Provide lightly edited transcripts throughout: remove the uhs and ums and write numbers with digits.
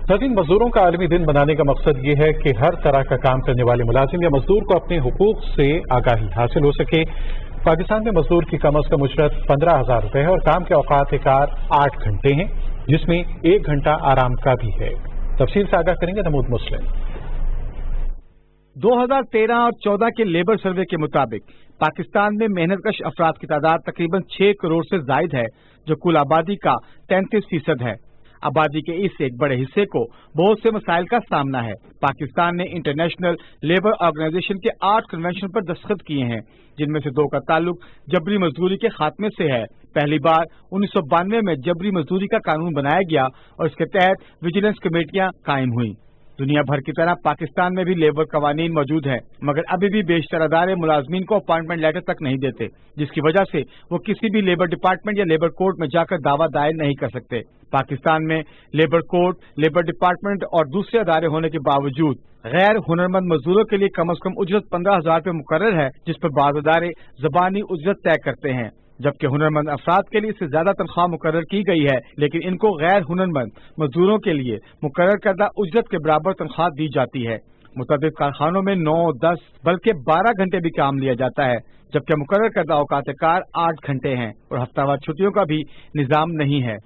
13 मजदूरों का आलमी दिन मनाने का मकसद ये है कि हर तरह का काम करने वाले मुलाजिम या मजदूर को अपने हुकूक से आगाही हासिल हो सके। पाकिस्तान में मजदूर की कम अज कम उजरत 15,000 रुपये है और काम के औकात कार 8 घंटे हैं, जिसमें 1 घंटा आराम का भी है। तफसील से आगाह करेंगे नमूद मुस्लिम। 2013 और 14 के लेबर सर्वे के मुताबिक पाकिस्तान में मेहनतकश अफराद की तादाद तकरीबन 6 करोड़ से जायद है, जो कुल आबादी का 33% है। आबादी के इस एक बड़े हिस्से को बहुत से मसाइल का सामना है। पाकिस्तान ने इंटरनेशनल लेबर ऑर्गेनाइजेशन के 8 कन्वेंशन पर दस्तखत किए हैं, जिनमें से 2 का ताल्लुक जबरी मजदूरी के खात्मे से है। पहली बार 1992 में जबरी मजदूरी का कानून बनाया गया और इसके तहत विजिलेंस कमेटियां कायम हुई। दुनिया भर की तरह पाकिस्तान में भी लेबर कवानीन मौजूद है, मगर अभी भी बेशतर अदारे मुलाजमीन को अपॉइंटमेंट लेटर तक नहीं देते, जिसकी वजह से वो किसी भी लेबर डिपार्टमेंट या लेबर कोर्ट में जाकर दावा दायर नहीं कर सकते। पाकिस्तान में लेबर कोर्ट, लेबर डिपार्टमेंट और दूसरे अदारे होने के बावजूद गैर हुनरमंद मजदूरों के लिए कम अज कम उजरत 15,000 रुपये मुकर्रर है, जिस पर बाज़ अदारे ज़बानी उजरत तय करते हैं, जबकि हुनरमंद अफराद के लिए इससे ज्यादा तनख्वाह मुकर्रर की गई है, लेकिन इनको गैर हुनरमंद मजदूरों के लिए मुकर्रर करदा उजरत के बराबर तनख्वाह दी जाती है। मुतअद्दिद कारखानों में 9, 10 बल्कि 12 घंटे भी काम लिया जाता है, जबकि मुकर्रर करदा औकात कार 8 घंटे हैं और हफ्तावार छुट्टियों का भी निजाम नहीं है।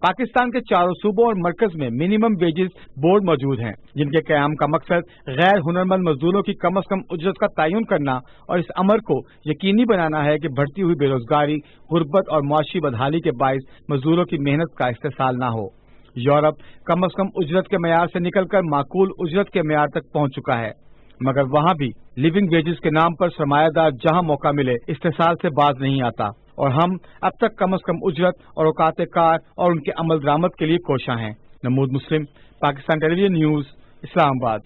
पाकिस्तान के चारों सूबों और मरकज में मिनिमम वेजेस बोर्ड मौजूद हैं, जिनके क़याम का मकसद गैर हुनरमंद मजदूरों की कम अज कम उजरत का तयन करना और इस अमर को यकीनी बनाना है कि बढ़ती हुई बेरोजगारी, गुर्बत और मुआशी बदहाली के बायस मजदूरों की मेहनत का इस्तेसाल न हो। यूरोप कम अज कम उजरत के मेयार से निकलकर माकूल उजरत के मेयार तक पहुंच चुका है, मगर वहां भी लिविंग वेजेस के नाम पर सरमायादार जहां मौका मिले इस्तेसाल से बाज नहीं आता और हम अब तक कम अज कम उजरत और औकात कार और उनके अमल दरामद के लिए कोशां हैं। नमूद मुस्लिम, पाकिस्तान टेलीविजन न्यूज, इस्लामाबाद।